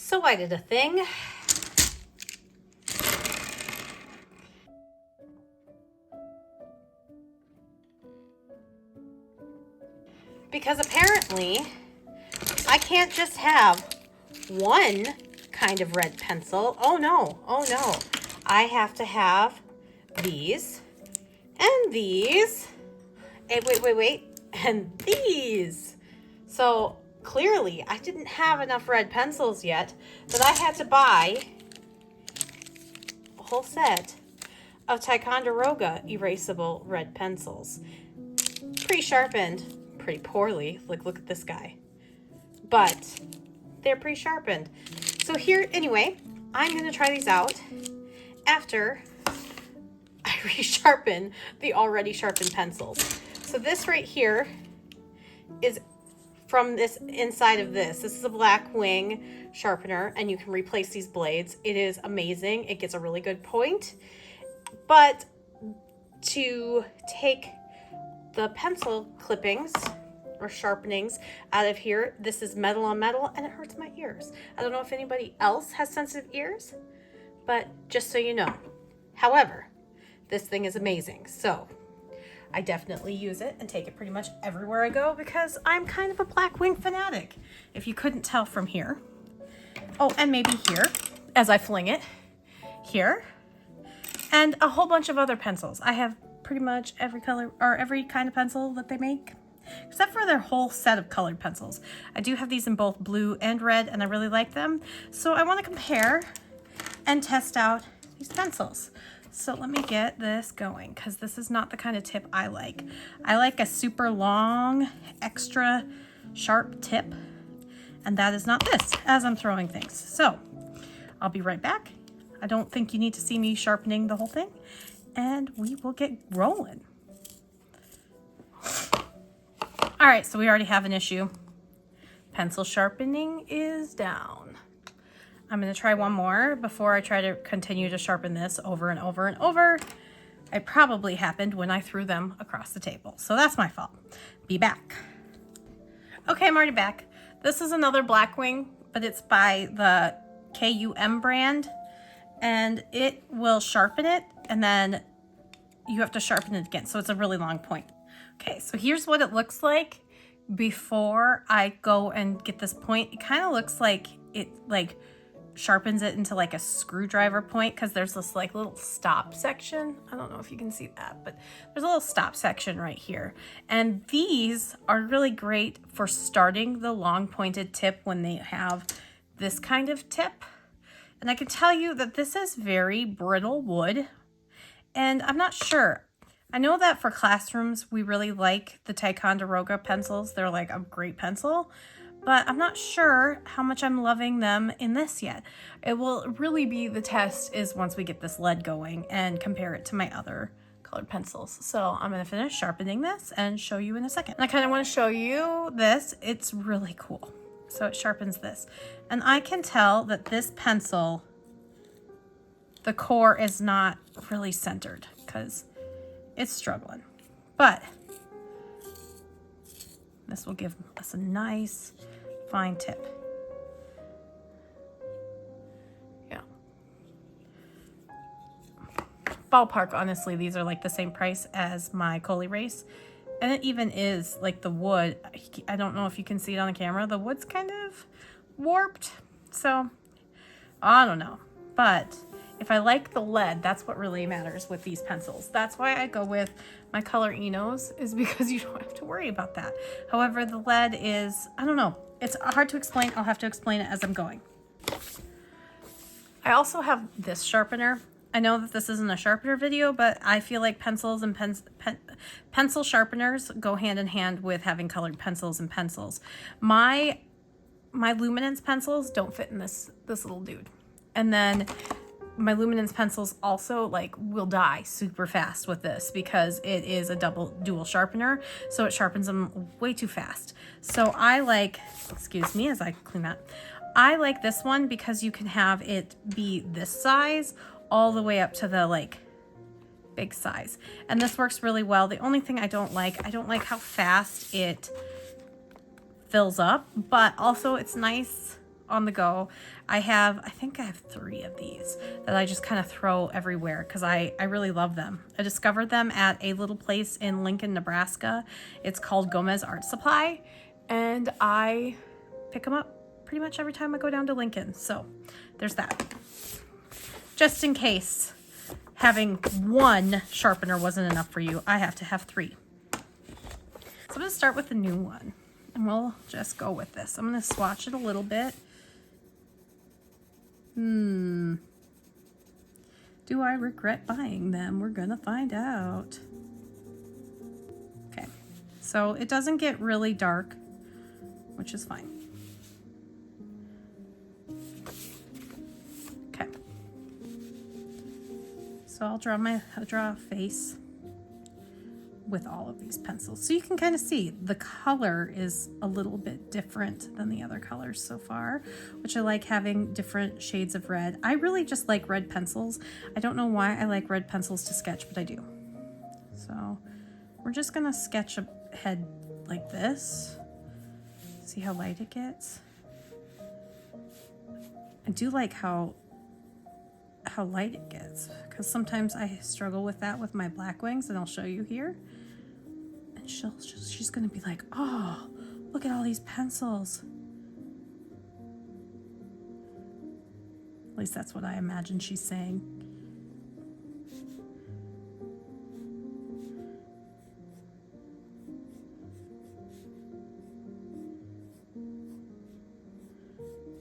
So I did a thing. Because apparently I can't just have one kind of red pencil. Oh no, oh no. I have to have these and these. And wait, and these. So clearly I didn't have enough red pencils yet, but I had to buy a whole set of Ticonderoga erasable red pencils. Pre-sharpened pretty poorly. Look at this guy. But they're pre-sharpened. So here, anyway, I'm going to try these out after I resharpen the already sharpened pencils. So this right here is from this inside of this. This is a Blackwing sharpener, and you can replace these blades. It is amazing. It gets a really good point. But to take the pencil clippings or sharpenings out of here, this is metal on metal, and it hurts my ears. I don't know if anybody else has sensitive ears, but just so you know. However, this thing is amazing. So I definitely use it and take it pretty much everywhere I go because I'm kind of a Blackwing fanatic, if you couldn't tell from here. Oh, and maybe here as I fling it, here, and a whole bunch of other pencils. I have pretty much every color or every kind of pencil that they make, except for their whole set of colored pencils. I do have these in both blue and red, and I really like them. So I want to compare and test out these pencils. So let me get this going, because this is not the kind of tip I like. I like a super long, extra sharp tip, and that is not this as I'm throwing things. So I'll be right back. I don't think you need to see me sharpening the whole thing, and we will get rolling. All right, so we already have an issue. Pencil sharpening is down. I'm gonna try one more before I try to continue to sharpen this over and over and over. It probably happened when I threw them across the table, so that's my fault. Be back. Okay, I'm already back. This is another Blackwing, but it's by the KUM brand, and it will sharpen it, and then you have to sharpen it again, so it's a really long point. Okay, so here's what it looks like before I go and get this point. It kind of looks like it sharpens it into like a screwdriver point, because there's this like little stop section. I don't know if you can see that, but there's a little stop section right here. And these are really great for starting the long pointed tip when they have this kind of tip. And I can tell you that this is very brittle wood, and I'm not sure. I know that for classrooms, we really like the Ticonderoga pencils. They're like a great pencil, but I'm not sure how much I'm loving them in this yet. It will really be the test is once we get this lead going and compare it to my other colored pencils. So I'm gonna finish sharpening this and show you in a second. And I kind of want to show you this. It's really cool. So it sharpens this. And I can tell that this pencil, the core is not really centered because it's struggling, but this will give us a nice fine tip. Yeah. Ballpark, honestly, these are like the same price as my Color-Eno. And it even is like the wood. I don't know if you can see it on the camera. The wood's kind of warped. So I don't know, but if I like the lead, that's what really matters with these pencils. That's why I go with my Color-Enos, is because you don't have to worry about that. However, the lead is, I don't know, it's hard to explain. I'll have to explain it as I'm going. I also have this sharpener. I know that this isn't a sharpener video, but I feel like pencils and pencil sharpeners go hand in hand with having colored pencils and pencils. My luminance pencils don't fit in this little dude. And then my luminance pencils also will die super fast with this because it is a dual sharpener, so it sharpens them way too fast. So I like, excuse me as I clean that, I like this one because you can have it be this size all the way up to the big size, and this works really well. The only thing I don't like how fast it fills up, but also it's nice on the go. I think I have 3 of these that I just kind of throw everywhere because I really love them. I discovered them at a little place in Lincoln, Nebraska. It's called Gomez Art Supply, and I pick them up pretty much every time I go down to Lincoln. So there's that. Just in case having 1 sharpener wasn't enough for you, I have to have 3. So I'm going to start with the new one, and we'll just go with this. I'm going to swatch it a little bit. Do I regret buying them? We're gonna find out. Okay, so it doesn't get really dark, which is fine. Okay, so I'll draw a face with all of these pencils. So you can kind of see the color is a little bit different than the other colors so far, which I like having different shades of red. I really just like red pencils. I don't know why I like red pencils to sketch, but I do. So we're just gonna sketch a head like this. See how light it gets? I do like how light it gets, because sometimes I struggle with that with my Blackwings, and I'll show you here. And she's gonna be like, oh, look at all these pencils. At least that's what I imagine she's saying.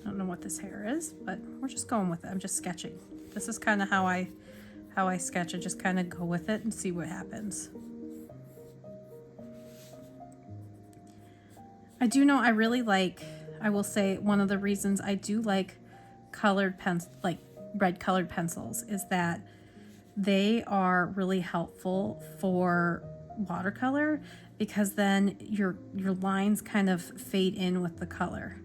I don't know what this hair is, but we're just going with it. I'm just sketching. This is kind of how I sketch. I just kind of go with it and see what happens. I do know I really like, I will say one of the reasons I do like red colored pencils is that they are really helpful for watercolor, because then your lines kind of fade in with the color.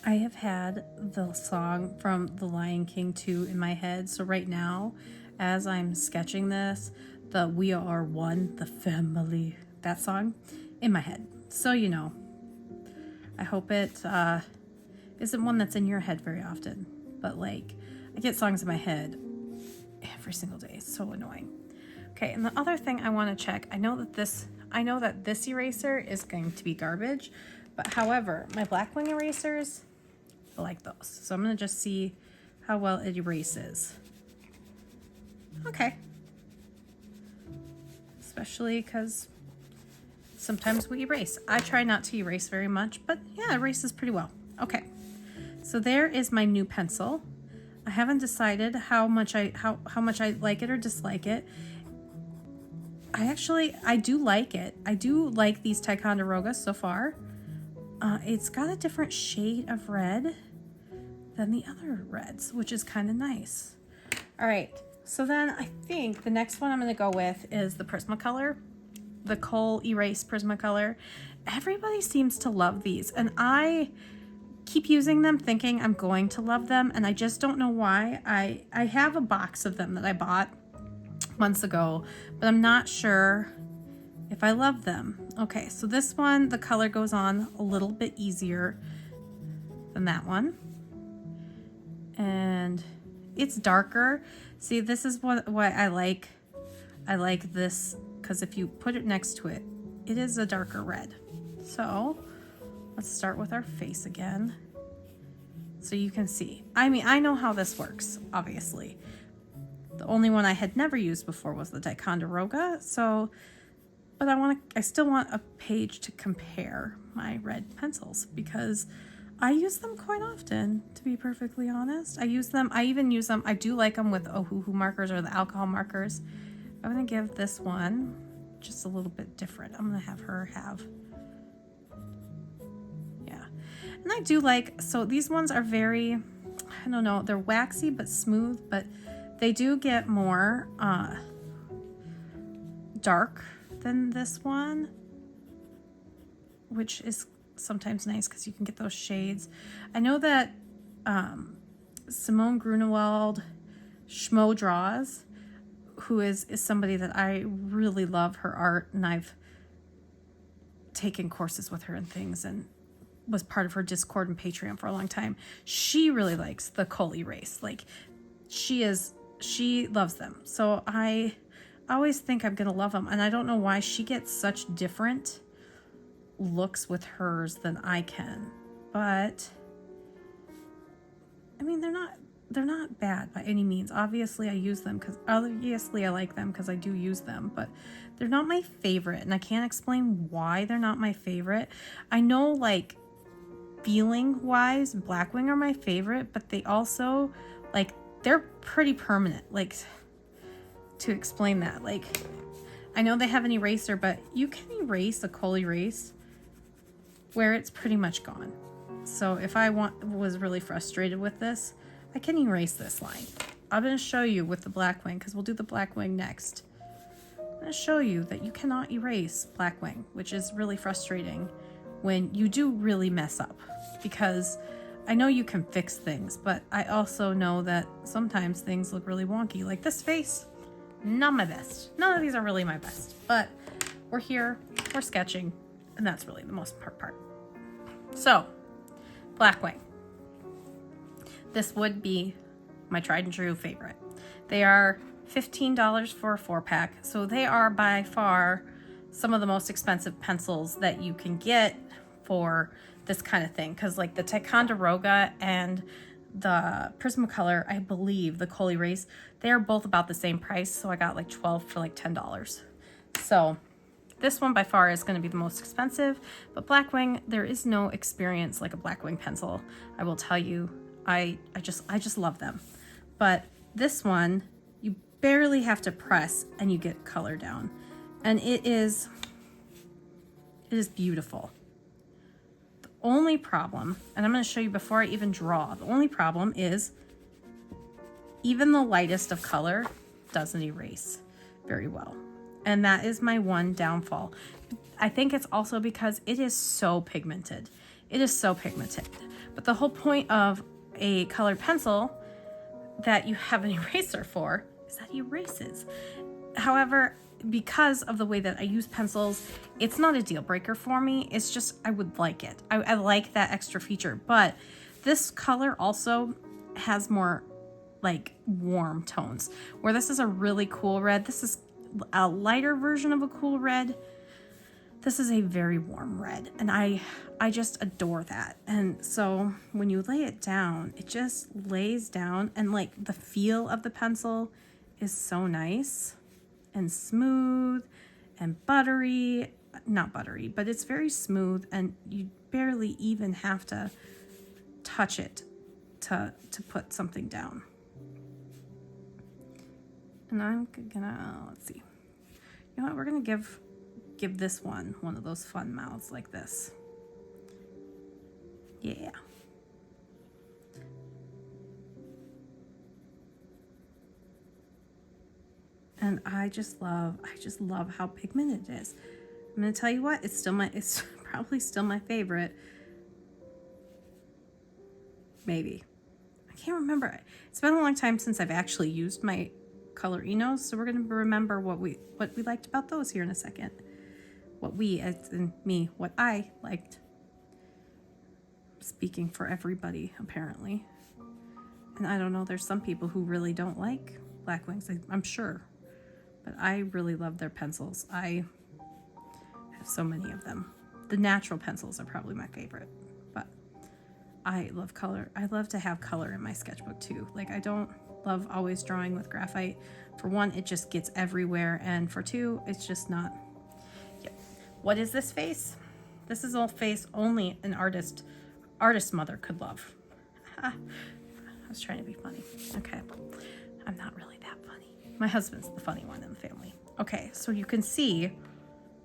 I have had the song from The Lion King 2 in my head. So right now, as I'm sketching this, the We Are One, the family, that song in my head. So, you know, I hope it isn't one that's in your head very often. But like, I get songs in my head every single day. It's so annoying. Okay, and the other thing I want to check, I know that this eraser is going to be garbage, but however, my Blackwing erasers, I like those. So I'm going to just see how well it erases. Okay. Especially because sometimes we erase. I try not to erase very much, but yeah, it erases pretty well. Okay. So there is my new pencil. I haven't decided how much I like it or dislike it. I do like it. I do like these Ticonderoga so far. It's got a different shade of red than the other reds, which is kind of nice. All right, so then I think the next one I'm going to go with is the Prismacolor, the Kohl Erase Prismacolor. Everybody seems to love these, and I keep using them thinking I'm going to love them, and I just don't know why. I have a box of them that I bought months ago, but I'm not sure if I love them. Okay, so this one, the color goes on a little bit easier than that one. And it's darker. See, this is what I like. I like this because if you put it next to it, it is a darker red. So let's start with our face again. So you can see. I mean, I know how this works, obviously. The only one I had never used before was the Ticonderoga. So, but I still want a page to compare my red pencils, because I use them quite often, to be perfectly honest. I use them, I even use them, I do like them with Ohuhu markers or the alcohol markers. I'm gonna give this one just a little bit different. I'm gonna have her have, yeah. And I do like, so these ones are very, I don't know, they're waxy but smooth, but they do get more dark than this one, which is sometimes nice because you can get those shades. I know that Simone Grunewald Schmo Draws, who is somebody that I really love her art, and I've taken courses with her and things and was part of her Discord and Patreon for a long time. She really likes the Color-Eno. Like she loves them. So I always think I'm gonna love them, and I don't know why she gets such different looks with hers than I can, but I mean they're not bad by any means. Obviously I use them because obviously I like them because I do use them, but they're not my favorite, and I can't explain why they're not my favorite. I know, like, feeling wise, Blackwing are my favorite, but they also, like, they're pretty permanent. Like, to explain that, like, I know they have an eraser, but you can erase a Color-Eno where it's pretty much gone. So if I was really frustrated with this, I can erase this line. I'm going to show you with the Blackwing, because we'll do the Blackwing next. I'm going to show you that you cannot erase Blackwing, which is really frustrating when you do really mess up, because I know you can fix things, but I also know that sometimes things look really wonky. Like this face, not my best. None of these are really my best, but we're here, we're sketching, and that's really the most part. So, Blackwing. This would be my tried and true favorite. They are $15 for a 4-pack, so they are by far some of the most expensive pencils that you can get for this kind of thing. Because like the Ticonderoga and the Prismacolor, I believe the Color-Eno, they are both about the same price, so I got like 12 for like $10. So this one by far is going to be the most expensive, but Blackwing, there is no experience like a Blackwing pencil. I will tell you, I just love them. But this one, you barely have to press and you get color down, and it is beautiful. The only problem, and I'm going to show you before I even draw, the only problem is even the lightest of color doesn't erase very well. And that is my one downfall. I think it's also because it is so pigmented. It is so pigmented. But the whole point of a colored pencil that you have an eraser for is that it erases. However, because of the way that I use pencils, it's not a deal breaker for me. It's just, I would like it. I like that extra feature. But this color also has more like warm tones, where this is a really cool red. This is a lighter version of a cool red. This is a very warm red, and I just adore that. And so when you lay it down, it just lays down, and like the feel of the pencil is so nice and smooth and buttery. Not buttery, but it's very smooth, and you barely even have to touch it to put something down. And I'm gonna, let's see. You know what, we're gonna give this one of those fun mouths like this. Yeah. And I just love how pigmented it is. I'm gonna tell you what, it's probably still my favorite. Maybe. I can't remember. It's been a long time since I've actually used my Color-Eno, so we're gonna remember what we liked about those here in a second. What I liked. Speaking for everybody, apparently. And I don't know, there's some people who really don't like Blackwings, I'm sure. But I really love their pencils. I have so many of them. The natural pencils are probably my favorite. But I love color. I love to have color in my sketchbook too. Like, I don't love always drawing with graphite. For one, it just gets everywhere. And for two, it's just not. Yep. What is this face? This is a face only an artist artist mother could love. I was trying to be funny. Okay. I'm not really that funny. My husband's the funny one in the family. Okay, so you can see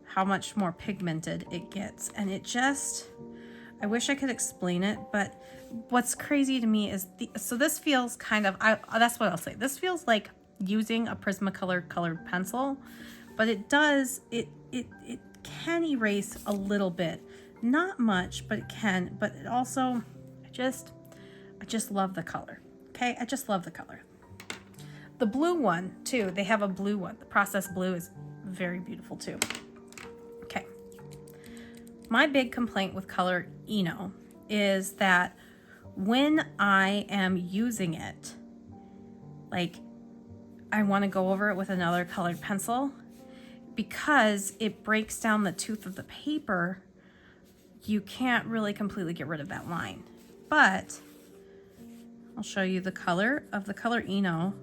how much more pigmented it gets. And it just, I wish I could explain it, but what's crazy to me is, so this feels kind of, that's what I'll say. This feels like using a Prismacolor colored pencil, but it does, it can erase a little bit. Not much, but it can, but it also, I just love the color. Okay, I just love the color. The blue one too, they have a blue one. The processed blue is very beautiful too. Okay. My big complaint with Color-Eno is that when I am using it, like I want to go over it with another colored pencil, because it breaks down the tooth of the paper, you can't really completely get rid of that line. But I'll show you the color of the Color-Eno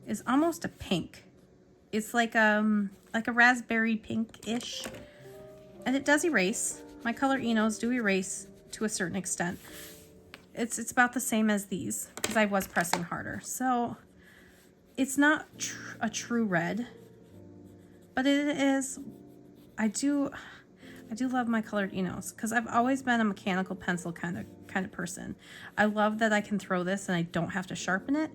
is almost a pink. It's like a raspberry pink-ish. And it does erase. My Color-Enos do erase to a certain extent. It's about the same as these, because I was pressing harder. So it's not a true red, but it is, I do love my Color-Enos, because I've always been a mechanical pencil kind of person. I love that I can throw this and I don't have to sharpen it.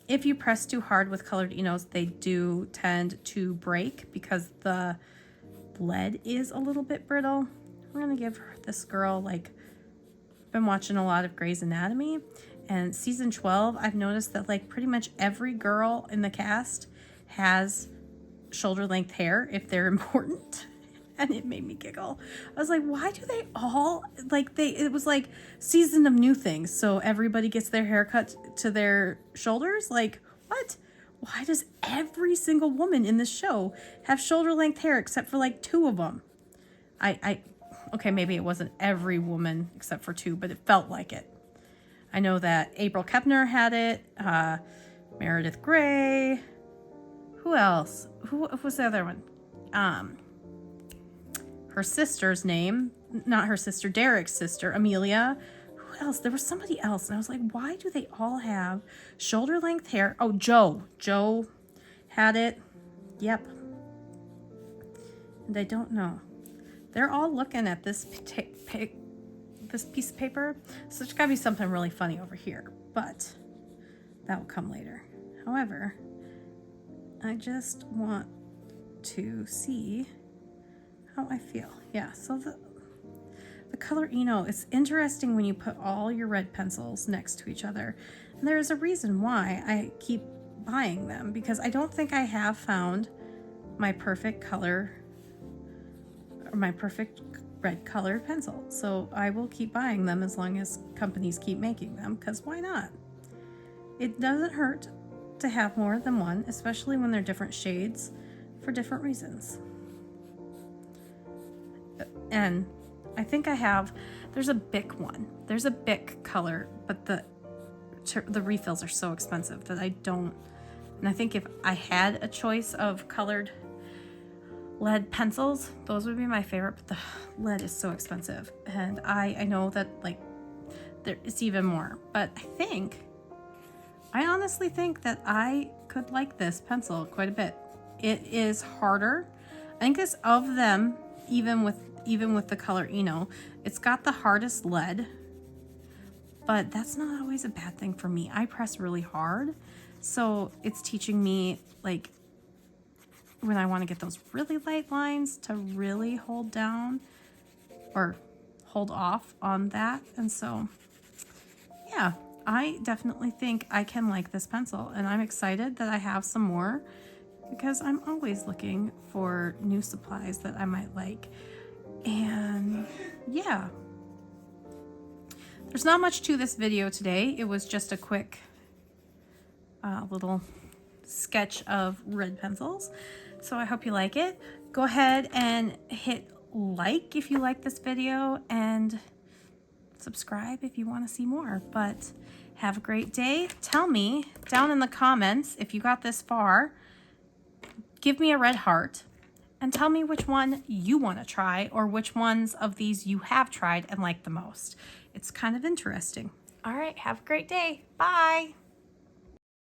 If you press too hard with Color-Enos, they do tend to break because the lead is a little bit brittle. We're gonna give this girl, like, been watching a lot of Grey's Anatomy, and season 12, I've noticed that like pretty much every girl in the cast has shoulder length hair if they're important. And it made me giggle. I was like, why do they all, like, it was like season of new things, so everybody gets their hair cut to their shoulders? Like, what? Why does every single woman in this show have shoulder length hair except for like 2 of them? Okay, maybe it wasn't every woman except for 2, but it felt like it. I know that April Kepner had it, Meredith Grey. Who else? Who was the other one? Her sister's name, not her sister, Derek's sister, Amelia. Who else? There was somebody else, and I was like, why do they all have shoulder length hair? Oh, Joe had it. Yep. And I don't know. They're all looking at this piece of paper, so there's gotta be something really funny over here, but that will come later. However, I just want to see how I feel. Yeah, so the Color-Eno, it's interesting when you put all your red pencils next to each other. And there's a reason why I keep buying them, because I don't think I have found my perfect color or my perfect red colored pencil. So I will keep buying them as long as companies keep making them, because why not? It doesn't hurt to have more than one, especially when they're different shades for different reasons. And I think I have, there's a Bic one. There's a Bic color, but the refills are so expensive that I don't, and I think if I had a choice of colored lead pencils, those would be my favorite, but the lead is so expensive. And I know that like it's even more, but I honestly think that I could like this pencil quite a bit. It is harder. I think it's of them, even with the Color-Eno, it's got the hardest lead, but that's not always a bad thing for me. I press really hard, so it's teaching me, like, when I want to get those really light lines, to really hold down or hold off on that. And so, yeah, I definitely think I can like this pencil, and I'm excited that I have some more, because I'm always looking for new supplies that I might like. And yeah, there's not much to this video today. It was just a quick little sketch of red pencils. So I hope you like it. Go ahead and hit like if you like this video, and subscribe if you want to see more. But have a great day. Tell me down in the comments if you got this far. Give me a red heart and tell me which one you want to try or which ones of these you have tried and liked the most. It's kind of interesting. All right, have a great day. Bye.